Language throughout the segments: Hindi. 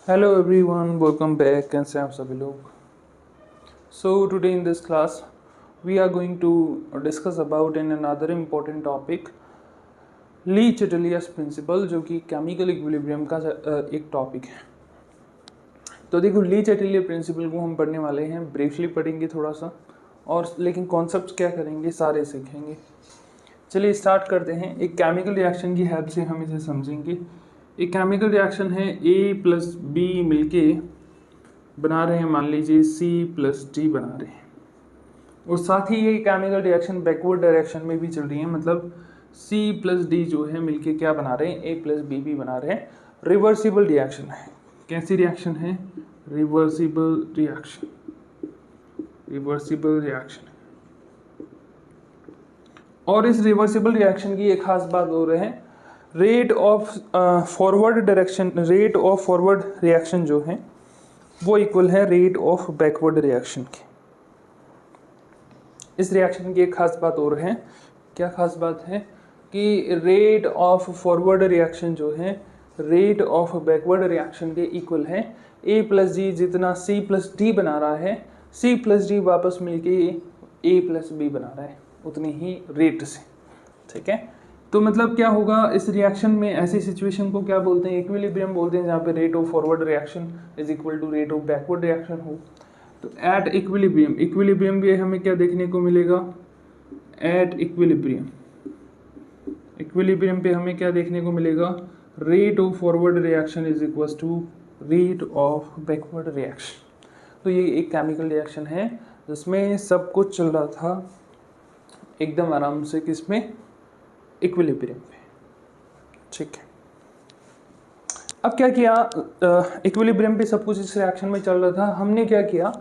Hello everyone, welcome back. कैसे हैं आप सभी लोग? So today in this class we are going to discuss about in another important topic Le Chatelier's principle, जो कि केमिकल इक्विलिब्रियम का एक टॉपिक है। तो देखो, ली चेटलियस प्रिंसिपल को हम पढ़ने वाले हैं, ब्रीफली पढ़ेंगे थोड़ा सा, और लेकिन कॉन्सेप्ट क्या करेंगे सारे सीखेंगे। चलिए स्टार्ट करते हैं। एक केमिकल रिएक्शन की हेल्प से हम इसे समझेंगे। एक केमिकल रिएक्शन है, ए प्लस बी मिलके बना रहे हैं, मान लीजिए सी प्लस डी बना रहे हैं, और साथ ही ये केमिकल रिएक्शन बैकवर्ड डायरेक्शन में भी चल रही है, मतलब सी प्लस डी जो है मिलके क्या बना रहे हैं, ए प्लस बी भी बना रहे हैं। रिवर्सिबल रिएक्शन है। कैसी रिएक्शन है? Reversible reaction. Reversible reaction. और इस रिवर्सिबल रिएक्शन की एक खास बात हो रही है, rate of forward direction, rate of forward reaction जो है वो इक्वल है रेट ऑफ बैकवर्ड रिएक्शन के। इस रिएक्शन की एक खास बात और है। क्या खास बात है? कि रेट ऑफ फॉरवर्ड रिएक्शन जो है रेट ऑफ बैकवर्ड रिएक्शन के इक्वल है। ए प्लस डी जितना सी प्लस डी बना रहा है, सी प्लस डी वापस मिलके ए प्लस बी बना रहा है, उतनी ही रेट से। ठीक है, तो मतलब क्या होगा इस रिएक्शन में? ऐसी सिचुएशन को क्या बोलते हैं? इक्विलिब्रियम बोलते हैं, जहाँ पे rate of forward reaction is equal to rate of backward reaction हो। तो एट इक्विलिब्रियम, इक्विलिब्रियम भी हमें क्या देखने को मिलेगा? एट इक्विलिब्रियम, इक्विलिब्रियम पे हमें क्या देखने को मिलेगा? Rate of forward reaction is equal to rate of backward reaction. तो ये एक केमिकल रिएक्शन है जिसमें सब कुछ चल रहा था एकदम आराम से, किसमें? इक्विलिब्रियम पे। ठीक है, अब क्या किया? इक्विलिब्रियम पे सब कुछ इस रिएक्शन में चल रहा था, हमने क्या किया?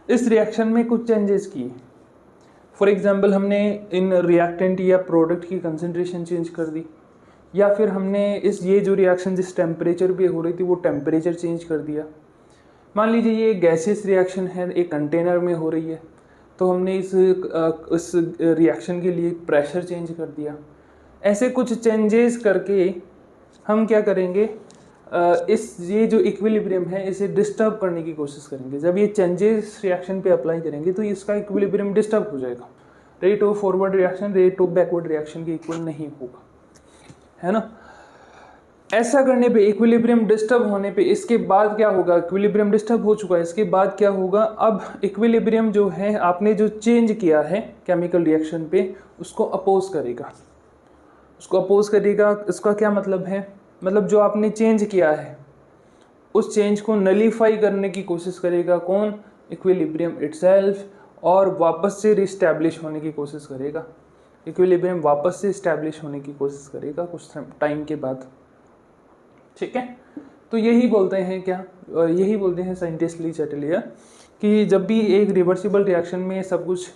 इस रिएक्शन में कुछ चेंजेस किए। फॉर एग्जांपल, हमने इन रिएक्टेंट या प्रोडक्ट की कंसंट्रेशन चेंज कर दी, या फिर हमने इस ये जो रिएक्शन जिस टेम्परेचर पे हो रही थी वो टेम्परेचर चेंज कर दिया। मान लीजिए ये गैसियस रिएक्शन है, एक कंटेनर में हो रही है, तो हमने इस रिएक्शन के लिए प्रेशर चेंज कर दिया। ऐसे कुछ चेंजेस करके हम क्या करेंगे? इस ये जो इक्विलिब्रियम है इसे डिस्टर्ब करने की कोशिश करेंगे। जब ये चेंजेस रिएक्शन पे अप्लाई करेंगे तो इसका इक्विलिब्रियम डिस्टर्ब हो जाएगा। Rate of forward reaction rate of backward reaction के इक्वल नहीं होगा, है ना। ऐसा करने पे, इक्विलिब्रियम डिस्टर्ब होने पे, इसके बाद क्या होगा? इक्विलिब्रियम डिस्टर्ब हो चुका है, इसके बाद क्या होगा? अब इक्विलिब्रियम जो है आपने जो चेंज किया है केमिकल रिएक्शन पे, उसको अपोज करेगा। उसको अपोज करेगा, इसका क्या मतलब है? मतलब जो आपने चेंज किया है उस चेंज को नलीफाई करने की कोशिश करेगा। कौन? इक्विलिब्रियम इटसेल्फ, और वापस से रिस्टैब्लिश होने की कोशिश करेगा। इक्विलिब्रियम वापस से इस्टेब्लिश होने की कोशिश करेगा कुछ टाइम के बाद। ठीक है, तो यही बोलते हैं क्या? यही बोलते हैं साइंटिस्ट ली चैटलियर कि जब भी एक रिवर्सिबल रिएक्शन में सब कुछ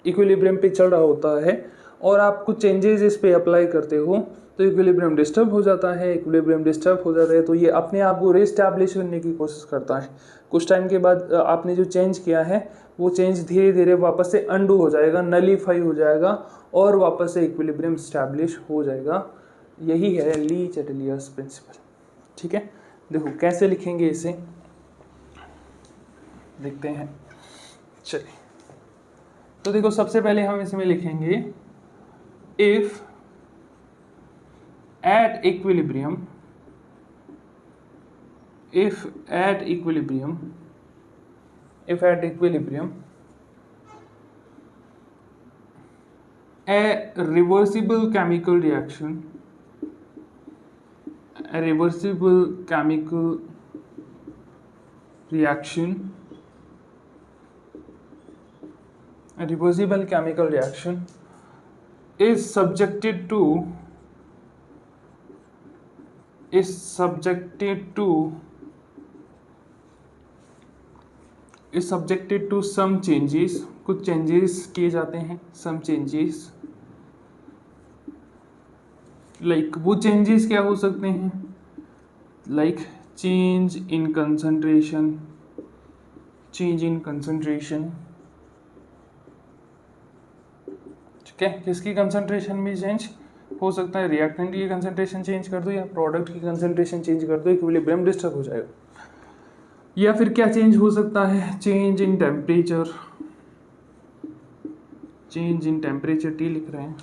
इक्विलिब्रियम पे चल रहा होता है और आप कुछ चेंजेस इस पे अप्लाई करते हो तो इक्विलिब्रियम डिस्टर्ब हो जाता है। इक्विलिब्रियम डिस्टर्ब हो जाता है तो ये अपने आप को रिस्टैब्लिश करने की कोशिश करता है। कुछ टाइम के बाद आपने जो चेंज किया है वो चेंज धीरे धीरे वापस से अंडू हो जाएगा, नलीफाई हो जाएगा, और वापस से इक्विलिब्रियम स्टैब्लिश हो जाएगा। यही है ली चैटलियर्स प्रिंसिपल। ठीक है, देखो कैसे लिखेंगे इसे, देखते हैं। चलिए, तो देखो सबसे पहले हम इसमें लिखेंगे if at equilibrium, if at equilibrium, if at equilibrium a reversible chemical reaction, a reversible chemical reaction, a reversible chemical reaction is subjected to some changes, कुछ चेंजेस किए जाते हैं, some changes, like वो चेंजेस क्या हो सकते हैं? like change in concentration, ठीक है, किसकी कंसंट्रेशन में चेंज? हो सकता है रिएक्टेंट की कंसंट्रेशन चेंज कर दो या प्रोडक्ट की कंसंट्रेशन चेंज कर दो, इक्विलिब्रियम डिस्टर्ब हो जाएगा। या फिर क्या चेंज हो सकता है, change in temperature, change in temperature T लिख रहे हैं,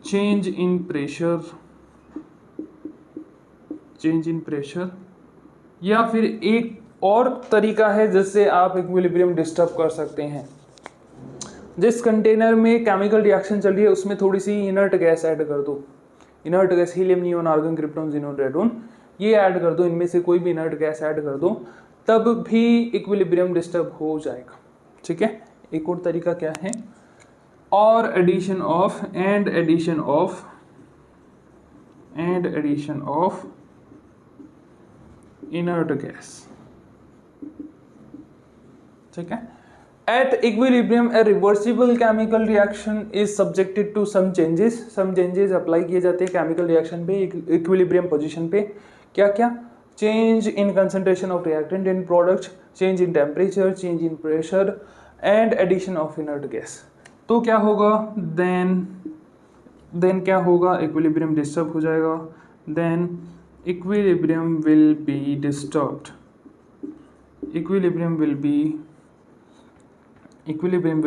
change in pressure, change in pressure, या फिर एक और तरीका है जिससे आप इक्विलिब्रियम डिस्टर्ब कर सकते हैं। जिस कंटेनर में केमिकल रिएक्शन चल रही है उसमें थोड़ी सी इनर्ट गैस ऐड कर दो, inert gas helium, neon, argon, krypton, xenon, radon, ये ऐड कर दो, इनमें से कोई भी इनर्ट गैस ऐड कर दो, तब भी इक्विलिब्रियम डिस्टर्ब हो जाएगा। ठीक है, एक और तरीका क्या है, और addition of and addition of inert gas. ठीक है, at equilibrium a reversible chemical reaction is subjected to some changes apply किए जाते हैं केमिकल रिएक्शन पे, इक्विलिब्रियम पोजीशन पे। क्या क्या, change in concentration of reactant in product, change in temperature, change in pressure and addition of inert gas. तो क्या होगा, देन क्या होगा, इक्विलिब्रियम डिस्टर्ब हो जाएगा, then equilibrium will be disturbed, equilibrium will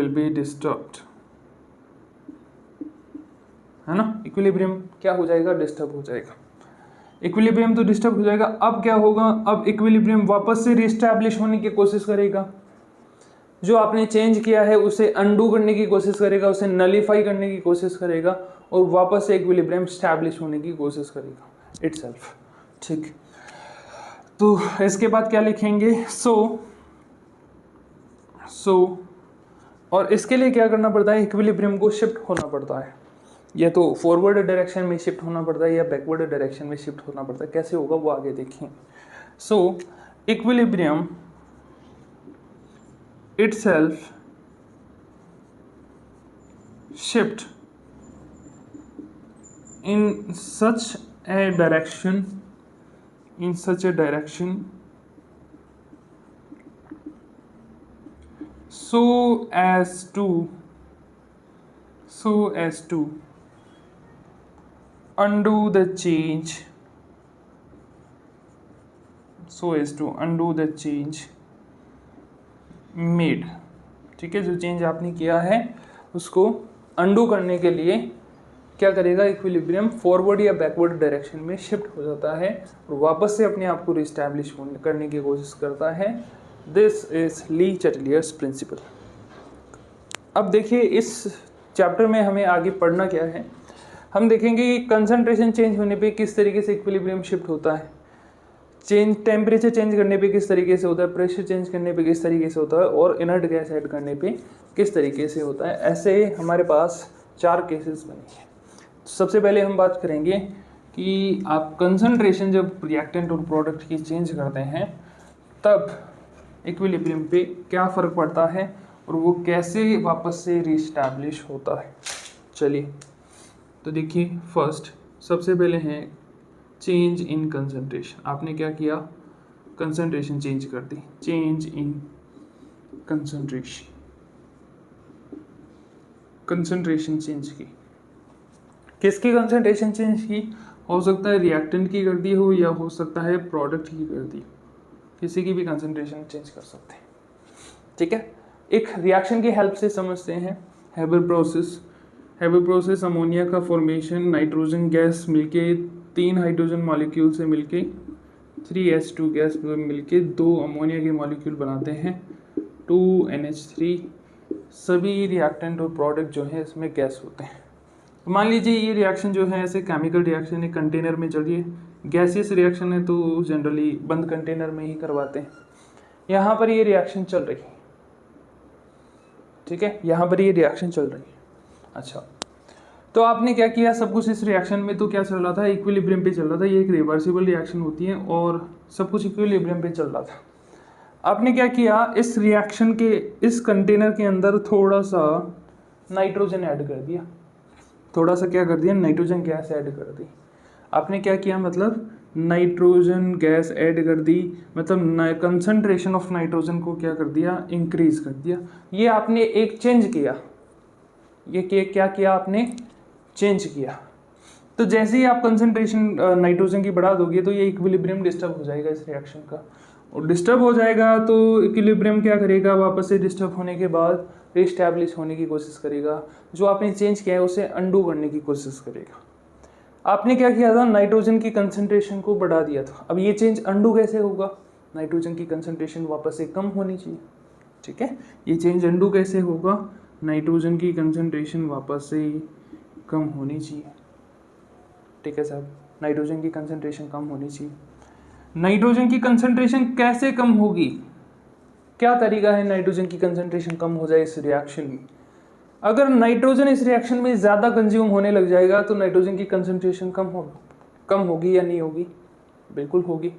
be disturbed, है ना। इक्विलिब्रियम क्या हो जाएगा, डिस्टर्ब हो जाएगा। इक्विलिब्रियम तो डिस्टर्ब हो जाएगा। अब क्या होगा, अब इक्विलिब्रियम वापस से रिस्टैब्लिश होने की कोशिश करेगा, जो आपने चेंज किया है उसे अंडू करने की कोशिश करेगा, उसे नलीफाई करने की कोशिश करेगा और वापस से इक्विलिब्रियम स्टैब्लिश होने की कोशिश करेगा इटसेल्फ। ठीक, तो इसके बाद क्या लिखेंगे, सो और इसके लिए क्या करना पड़ता है, इक्विलिब्रियम को शिफ्ट होना पड़ता है, या तो फॉरवर्ड डायरेक्शन में शिफ्ट होना पड़ता है या बैकवर्ड डायरेक्शन में शिफ्ट होना पड़ता है। कैसे होगा वो आगे देखें। सो equilibrium itself shift in such a direction so as to undo the change, made। ठीक है, जो चेंज आपने किया है उसको अंडू करने के लिए क्या करेगा, इक्विलिब्रियम फॉरवर्ड या बैकवर्ड डायरेक्शन में शिफ्ट हो जाता है और वापस से अपने आप को रिस्टैब्लिश करने की कोशिश करता है। This is Le Chatelier's principle. अब देखिए इस चैप्टर में हमें आगे पढ़ना क्या है। हम देखेंगे कि कंसंट्रेशन चेंज होने पे किस तरीके से इक्विलिब्रियम शिफ्ट होता है, टेम्परेचर चेंज करने पे किस तरीके से होता है, प्रेशर चेंज करने पे किस तरीके से होता है और इनर्ट गैस ऐड करने पे किस तरीके से होता है। ऐसे हमारे पास 4 केसेस बने हैं। सबसे पहले हम बात करेंगे कि आप कंसंट्रेशन जब रिएक्टेंट और प्रोडक्ट की चेंज करते हैं तब इक्विलिब्रियम पे क्या फ़र्क पड़ता है और वो कैसे वापस से रीस्टैब्लिश होता है। चलिए तो देखिए, फर्स्ट सबसे पहले हैं चेंज इन कंसंट्रेशन। आपने क्या किया, कंसंट्रेशन चेंज कर दी, चेंज इन कंसंट्रेशन चेंज की। किसकी कंसंट्रेशन चेंज की, हो सकता है रिएक्टेंट की कर दी हो या हो सकता है प्रोडक्ट की कर दी, किसी की भी कंसंट्रेशन चेंज कर सकते हैं। ठीक है, एक रिएक्शन की हेल्प से समझते हैं। हेबर प्रोसेस अमोनिया का फॉर्मेशन, नाइट्रोजन गैस मिलके 3 हाइड्रोजन मॉलिक्यूल से मिलके 3H2 गैस मिलके 2 अमोनिया के मॉलिक्यूल बनाते हैं 2NH3। सभी रिएक्टेंट और प्रोडक्ट जो है इसमें गैस होते हैं। मान लीजिए ये रिएक्शन जो है ऐसे केमिकल रिएक्शन एक कंटेनर में चल रही है, गैसियस रिएक्शन है तो जनरली बंद कंटेनर में ही करवाते हैं। यहाँ पर ये रिएक्शन चल रही है, ठीक है, यहाँ पर ये रिएक्शन चल रही है। अच्छा, तो आपने क्या किया, सब कुछ इस रिएक्शन में तो क्या चल रहा था, इक्विलिब्रियम पे चल रहा था। ये एक रिवर्सिबल रिएक्शन होती है और सब कुछ इक्विलिब्रियम पे चल रहा था। आपने क्या किया, इस रिएक्शन के इस कंटेनर के अंदर थोड़ा सा नाइट्रोजन ऐड कर दिया, थोड़ा सा क्या कर दिया, नाइट्रोजन गैस ऐड कर दी। आपने क्या किया, मतलब नाइट्रोजन गैस ऐड कर दी, मतलब कंसंट्रेशन ऑफ नाइट्रोजन को क्या कर दिया, इंक्रीज कर दिया। ये आपने एक चेंज किया, ये क्या किया आपने, चेंज किया। तो जैसे ही आप कंसंट्रेशन नाइट्रोजन की बढ़ा दोगे तो ये इक्विलिब्रियम डिस्टर्ब हो जाएगा इस रिएक्शन का, और डिस्टर्ब हो जाएगा तो इक्विलिब्रियम क्या करेगा, वापस से डिस्टर्ब होने के बाद रीस्टैब्लिश होने की कोशिश करेगा, जो आपने चेंज किया है उसे अंडू करने की कोशिश करेगा। आपने क्या किया था, नाइट्रोजन की कंसंट्रेशन को बढ़ा दिया था, अब ये चेंज अंडू कैसे होगा, नाइट्रोजन की कंसंट्रेशन वापस से कम होनी चाहिए, ठीक है। ये चेंज अंडू कैसे होगा, नाइट्रोजन की कंसंट्रेशन वापस से कम होनी चाहिए, ठीक है साहब, नाइट्रोजन की कंसंट्रेशन कम होनी चाहिए। नाइट्रोजन की कंसंट्रेशन कैसे कम होगी, क्या तरीका है नाइट्रोजन की कंसंट्रेशन कम हो जाए इस रिएक्शन में। अगर नाइट्रोजन इस रिएक्शन में ज़्यादा कंज्यूम होने लग जाएगा तो नाइट्रोजन की कंसंट्रेशन कम होगी या नहीं होगी, बिल्कुल होगी।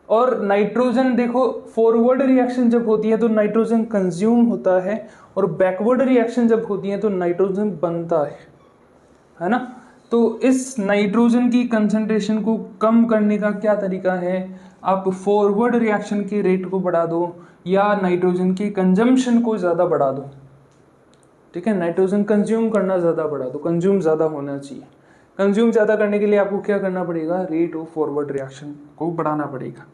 और नाइट्रोजन देखो, फॉरवर्ड रिएक्शन जब होती है तो नाइट्रोजन कंज्यूम होता है, और बैकवर्ड रिएक्शन जब होती है तो नाइट्रोजन बनता है ना। तो इस नाइट्रोजन की कंसंट्रेशन को कम करने का क्या तरीका है, आप फॉरवर्ड रिएक्शन के रेट को बढ़ा दो या नाइट्रोजन की कंजम्पशन को ज़्यादा बढ़ा दो, ठीक है। नाइट्रोजन कंज्यूम करना ज़्यादा बढ़ा दो, कंज्यूम ज़्यादा होना चाहिए। कंज्यूम ज़्यादा करने के लिए आपको क्या करना पड़ेगा, रेट ऑफ फॉरवर्ड रिएक्शन को बढ़ाना पड़ेगा।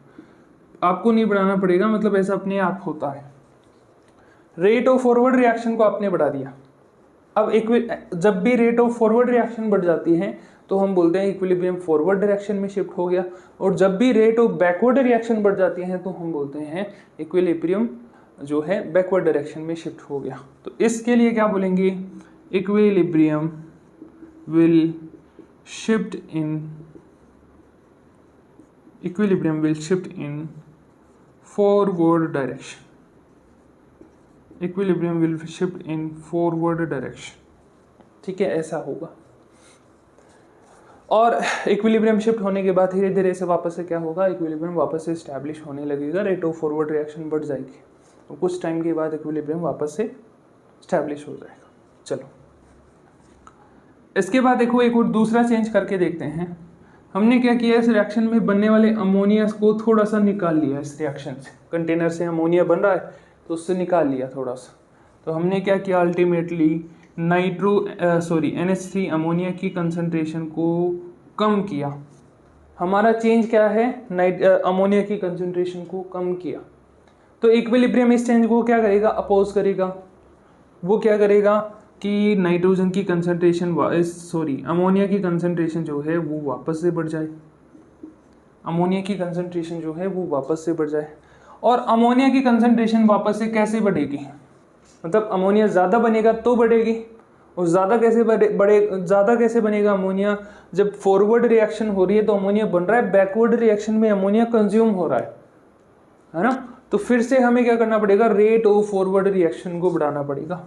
आपको नहीं बढ़ाना पड़ेगा, मतलब ऐसा अपने आप होता है। रेट ऑफ फॉरवर्ड रिएक्शन को आपने बढ़ा दिया। अब जब भी रेट ऑफ फॉरवर्ड रिएक्शन बढ़ जाती है तो हम बोलते हैं इक्विलिब्रियम फॉरवर्ड डायरेक्शन में शिफ्ट हो गया, और जब भी रेट ऑफ बैकवर्ड रिएक्शन बढ़ जाती है तो हम बोलते हैं इक्विलिब्रियम जो है बैकवर्ड डायरेक्शन में शिफ्ट हो गया। तो इसके लिए क्या बोलेंगे, equilibrium will shift in forward direction, equilibrium will shift in forward direction, ठीक है, ऐसा होगा। और इक्विलिब्रियम शिफ्ट होने के बाद धीरे धीरे से वापस से क्या होगा, इक्विलिब्रियम वापस से स्टैब्लिश होने लगेगा, रेट ऑफ फॉरवर्ड रिएक्शन बढ़ जाएगी, और कुछ टाइम के बाद इक्विलिब्रियम वापस से स्टैब्लिश हो जाएगा। चलो इसके बाद देखो एक और दूसरा चेंज करके देखते हैं। हमने क्या किया, इस रिएक्शन में बनने वाले अमोनिया को थोड़ा सा निकाल लिया इस रिएक्शन से, कंटेनर से अमोनिया बन रहा है तो उससे निकाल लिया थोड़ा सा। तो हमने क्या किया, अल्टीमेटली NH3 अमोनिया की कंसंट्रेशन को कम किया। हमारा चेंज क्या है, अमोनिया की कंसंट्रेशन को कम किया। तो इक्विलिब्रियम इस चेंज को क्या करेगा, अपोज करेगा। वो क्या करेगा कि नाइट्रोजन की कंसंट्रेशन अमोनिया की कंसंट्रेशन जो है वो वापस से बढ़ जाए, अमोनिया की कंसंट्रेशन जो है वो वापस से बढ़ जाए। और अमोनिया की कंसंट्रेशन वापस से कैसे बढ़ेगी, मतलब अमोनिया ज़्यादा बनेगा तो बढ़ेगी, और ज़्यादा कैसे बनेगा अमोनिया, जब फॉरवर्ड रिएक्शन हो रही है तो अमोनिया बन रहा है, बैकवर्ड रिएक्शन में अमोनिया कंज्यूम हो रहा है ना। तो फिर से हमें क्या करना पड़ेगा, रेट ऑफ फॉरवर्ड रिएक्शन को बढ़ाना पड़ेगा।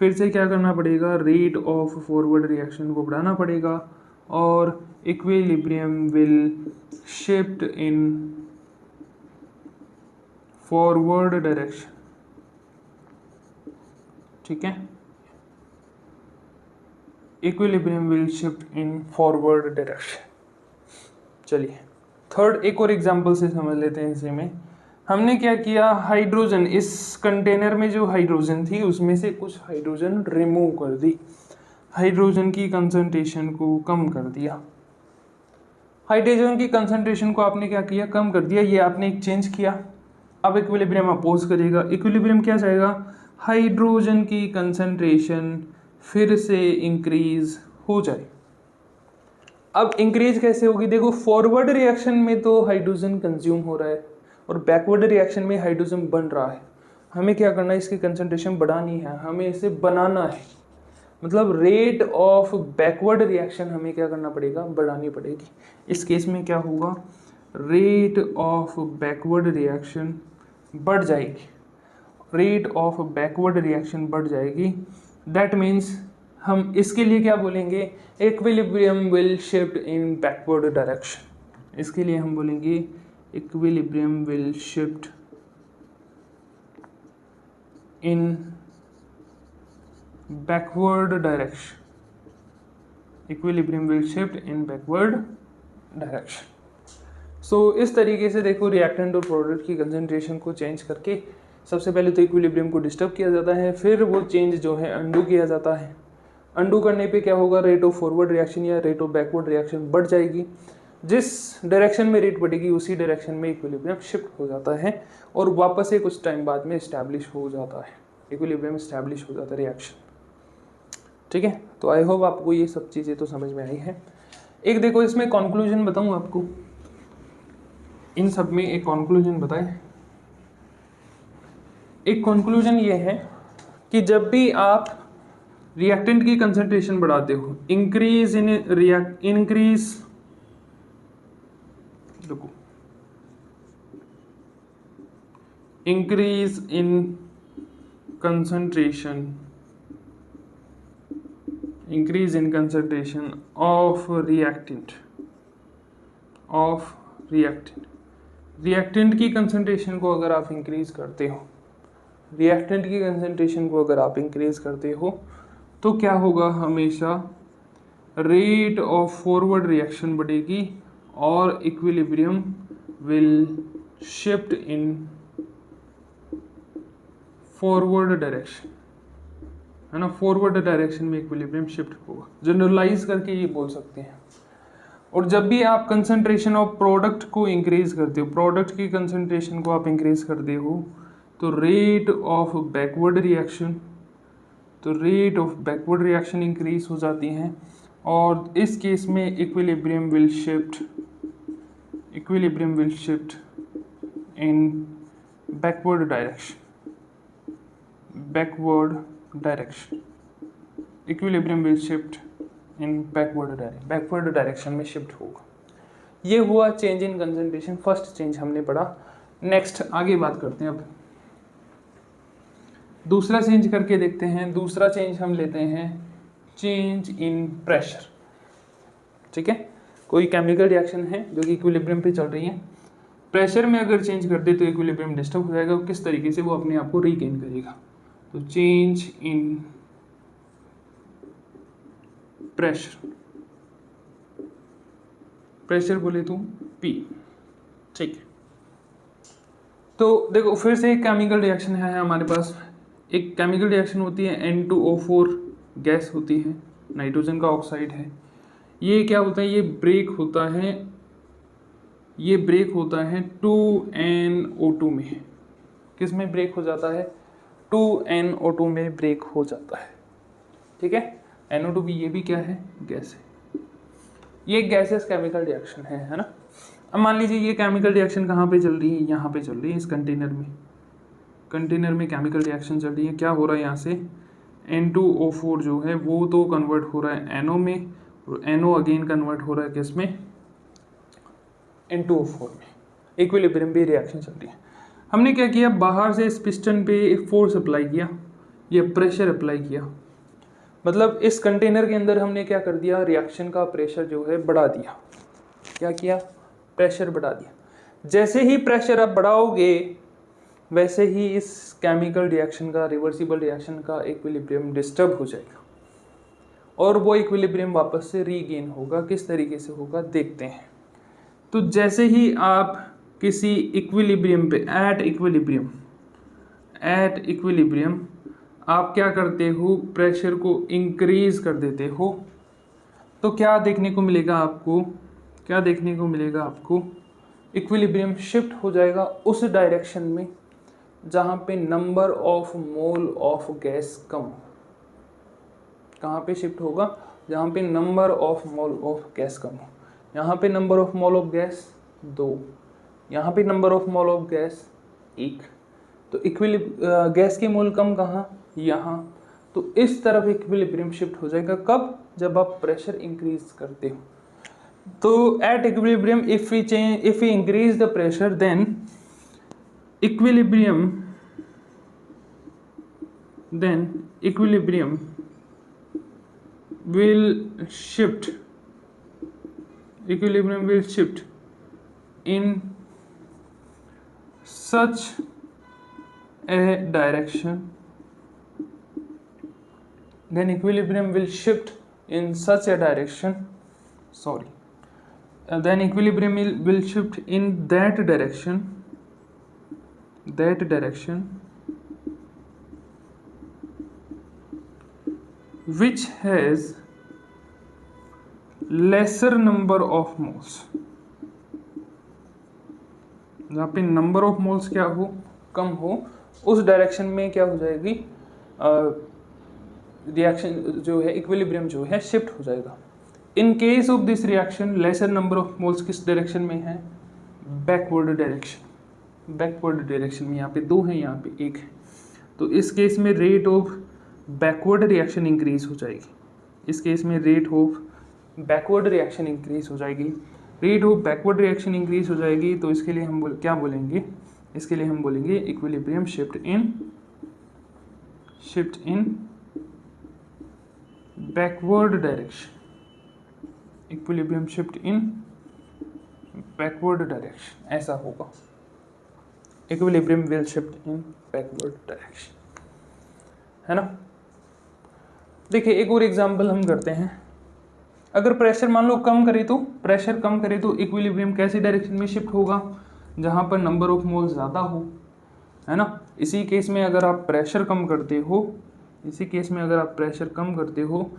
फिर से क्या करना पड़ेगा, रेट ऑफ फॉरवर्ड रिएक्शन को बढ़ाना पड़ेगा, और equilibrium will shift in forward direction, ठीक है, equilibrium will shift in forward direction. चलिए थर्ड एक और एग्जांपल से समझ लेते हैं। इसी में हमने क्या किया, हाइड्रोजन, इस कंटेनर में जो हाइड्रोजन थी उसमें से कुछ हाइड्रोजन रिमूव कर दी, हाइड्रोजन की कंसंट्रेशन को कम कर दिया। हाइड्रोजन की कंसंट्रेशन को आपने क्या किया, कम कर दिया, ये आपने एक चेंज किया। अब इक्विलिब्रियम अपोज करेगा, इक्विलिब्रियम क्या जाएगा, हाइड्रोजन की कंसंट्रेशन फिर से इंक्रीज हो जाए। अब इंक्रीज कैसे होगी, देखो फॉरवर्ड रिएक्शन में तो हाइड्रोजन कंज्यूम हो रहा है और बैकवर्ड रिएक्शन में हाइड्रोजन बन रहा है। हमें क्या करना है, इसकी कंसंट्रेशन बढ़ानी है, हमें इसे बनाना है, मतलब रेट ऑफ बैकवर्ड रिएक्शन हमें क्या करना पड़ेगा, बढ़ानी पड़ेगी। इस केस में क्या होगा, रेट ऑफ बैकवर्ड रिएक्शन बढ़ जाएगी, रेट ऑफ बैकवर्ड रिएक्शन बढ़ जाएगी। दैट मीन्स हम इसके लिए क्या बोलेंगे, equilibrium will shift in backward direction. इसके लिए हम बोलेंगे equilibrium will shift in backward direction, equilibrium will shift in backward direction. So इस तरीके से देखो रिएक्टेंट और प्रोडक्ट की कंसंट्रेशन को चेंज करके सबसे पहले तो इक्विलिब्रियम को डिस्टर्ब किया जाता है, फिर वो चेंज जो है अंडू किया जाता है, अंडू करने पे क्या होगा, रेट ऑफ फॉरवर्ड रिएक्शन या रेट ऑफ बैकवर्ड रिएक्शन बढ़ जाएगी। जिस डायरेक्शन में रेट बढ़ेगी उसी डायरेक्शन में इक्विलिब्रियम शिफ्ट हो जाता है और वापस से कुछ टाइम बाद में इस्टेब्लिश हो जाता है, इक्विलिब्रियम इस्टेब्लिश हो जाता है रिएक्शन। ठीक है, तो आई होप आपको ये सब चीज़ें तो समझ में आई है। एक देखो इसमें कंक्लूजन बताऊं आपको, इन सब में एक कंक्लूजन बताएं। एक कंक्लूजन ये है कि जब भी आप रिएक्टेंट की कंसंट्रेशन बढ़ाते हो, increase in concentration of reactant की कंसंट्रेशन को अगर आप इंक्रीज करते हो तो क्या होगा, हमेशा रेट ऑफ फॉरवर्ड रिएक्शन बढ़ेगी और equilibrium will shift in forward direction, है ना, फॉरवर्ड डायरेक्शन में इक्विलिब्रियम शिफ्ट होगा, जनरलाइज करके ये बोल सकते हैं। और जब भी आप कंसंट्रेशन ऑफ प्रोडक्ट को इंक्रीज करते हो, प्रोडक्ट की कंसंट्रेशन को आप इंक्रीज करते हो, तो rate of backward reaction increase हो जाती हैं और इस केस में equilibrium will shift in backward direction में शिफ्ट होगा। ये हुआ change in concentration, first change हमने पढ़ा। नेक्स्ट आगे बात करते हैं, अब दूसरा चेंज करके देखते हैं। दूसरा चेंज हम लेते हैं चेंज इन प्रेशर। ठीक है, कोई केमिकल रिएक्शन है जो कि इक्विलिब्रियम पे चल रही है, प्रेशर में अगर चेंज कर दे तो इक्विलिब्रियम डिस्टर्ब हो जाएगा। किस तरीके से वो अपने आप को रीगेन करेगा, तो चेंज इन प्रेशर बोले तो P। ठीक है, तो देखो फिर से एक केमिकल रिएक्शन है हमारे पास। एक केमिकल रिएक्शन होती है N2O4 गैस होती है, नाइट्रोजन का ऑक्साइड है। ये क्या होता है, ये ब्रेक होता है 2NO2 में। किस में ब्रेक हो जाता है, 2NO2 में ब्रेक हो जाता है। ठीक है, NO2 भी, ये भी क्या है, गैस है। ये गैसेस केमिकल रिएक्शन है ना। अब मान लीजिए ये केमिकल रिएक्शन कहाँ पे चल रही है, यहाँ पे चल रही है, इस कंटेनर में केमिकल रिएक्शन चल रही है। क्या हो रहा है, यहाँ से N2O4 जो है वो तो कन्वर्ट हो रहा है NO में, और NO अगेन कन्वर्ट हो रहा है किस में, N2O4 में। इक्विलिब्रियम पे रिएक्शन चल रही है। हमने क्या किया, बाहर से इस पिस्टन पे एक फोर्स अप्लाई किया, ये प्रेशर अप्लाई किया, मतलब इस कंटेनर के अंदर हमने क्या कर दिया, रिएक्शन का प्रेशर जो है बढ़ा दिया। क्या किया, प्रेशर बढ़ा दिया। जैसे ही प्रेशर आप बढ़ाओगे वैसे ही इस केमिकल रिएक्शन का, रिवर्सिबल रिएक्शन का इक्विलिब्रियम डिस्टर्ब हो जाएगा और वो इक्विलिब्रियम वापस से रीगेन होगा। किस तरीके से होगा देखते हैं। तो जैसे ही आप किसी इक्विलिब्रियम पे, एट इक्विलिब्रियम आप क्या करते हो, प्रेशर को इंक्रीज कर देते हो, तो क्या देखने को मिलेगा आपको, इक्विलिब्रियम शिफ्ट हो जाएगा उस डायरेक्शन में जहाँ पे number of mole of gas कम हो। कहाँ पे शिफ्ट होगा, जहाँ पे number of mole of gas कम हो। यहाँ पे number of mole of gas 2, यहाँ पे number of mole of gas 1, तो गैस के मोल कम कहाँ, यहाँ। तो इस तरफ इक्विलिब्रियम शिफ्ट हो जाएगा। कब, जब आप प्रेशर इंक्रीज करते हो। तो at equilibrium if we increase the pressure, then equilibrium will shift in such a direction, then equilibrium will shift in such a direction, then equilibrium will shift in that direction which has lesser number of moles, जहाँ पे नंबर ऑफ मोल्स क्या हो, कम हो, उस डायरेक्शन में क्या हो जाएगी, रिएक्शन जो है इक्विलिब्रियम जो है शिफ्ट हो जाएगा। In case of this reaction laser number of moles किस डायरेक्शन में है, बैकवर्ड डायरेक्शन। बैकवर्ड डायरेक्शन में यहाँ पे 2 है, यहाँ पे 1 है, तो इस केस में rate of backward reaction increase हो जाएगी। इस केस में rate of backward reaction increase हो जाएगी। Rate of backward reaction increase हो जाएगी तो इसके लिए हम क्या बोलेंगे, इसके लिए हम बोलेंगे equilibrium shift in backward direction. Equilibrium shift in backward direction, ऐसा होगा। Equilibrium will shift in backward direction, है ना। देखिए एक और एग्जांपल हम करते हैं। अगर प्रेशर मान लो कम करे तो, प्रेशर कम करे तो इक्विलिब्रियम कैसी डायरेक्शन में शिफ्ट होगा, जहाँ पर नंबर ऑफ मोल ज़्यादा हो, है ना। इसी केस में अगर आप प्रेशर कम करते हो, इसी केस में अगर आप प्रेशर कम करते हो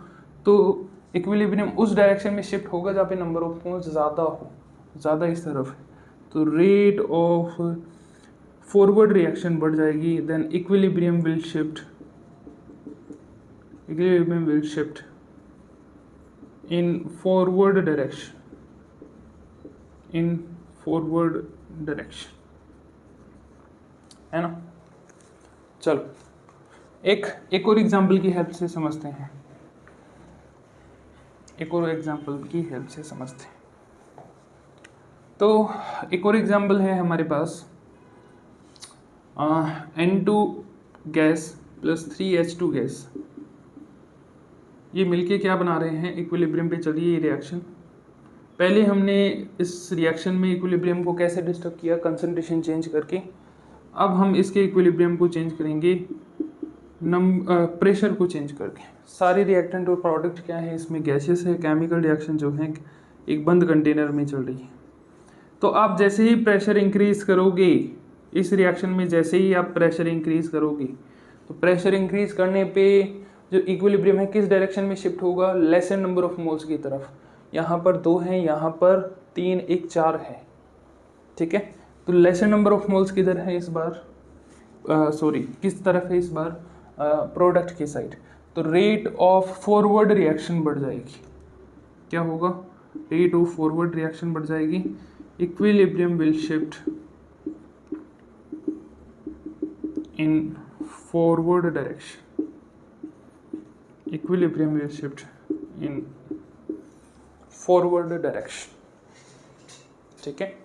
तो इक्विलिब्रियम उस डायरेक्शन में शिफ्ट होगा जहाँ पे नंबर ऑफ मोल्स ज़्यादा हो, ज़्यादा इस तरफ है, तो रेट ऑफ फॉरवर्ड रिएक्शन बढ़ जाएगी। Then equilibrium will shift in forward direction, है ना। चलो एक और एग्जांपल की हेल्प से समझते हैं, एक और एग्जांपल की हेल्प से समझते हैं। तो एक और एग्जांपल है हमारे पास, N2 gas plus 3H2 gas, ये मिलके क्या बना रहे हैं, इक्विलिब्रियम पे चलिए ये रिएक्शन। पहले हमने इस रिएक्शन में इक्विलिब्रियम को कैसे डिस्टर्ब किया, कंसंट्रेशन चेंज करके। अब हम इसके इक्विलिब्रियम को चेंज करेंगे प्रेशर को चेंज करके। सारे रिएक्टेंट और प्रोडक्ट क्या है, इसमें गैसेस है, केमिकल रिएक्शन जो है एक बंद कंटेनर में चल रही है। तो आप जैसे ही प्रेशर इंक्रीज करोगे इस रिएक्शन में, जैसे ही आप प्रेशर इंक्रीज करोगे तो प्रेशर इंक्रीज करने पे जो इक्विलिब्रियम है किस डायरेक्शन में शिफ्ट होगा, लेसर नंबर ऑफ मोल्स की तरफ। यहाँ पर 2 हैं, यहाँ पर 3, 1, 4 है, ठीक है। तो लेसर नंबर ऑफ मोल्स किधर है इस बार, किस तरफ है इस बार, प्रोडक्ट की साइड। तो रेट ऑफ फॉरवर्ड रिएक्शन बढ़ जाएगी। क्या होगा, रेट ऑफ फॉरवर्ड रिएक्शन बढ़ जाएगी। Equilibrium will shift in forward direction, equilibrium will shift in forward direction, ठीक है।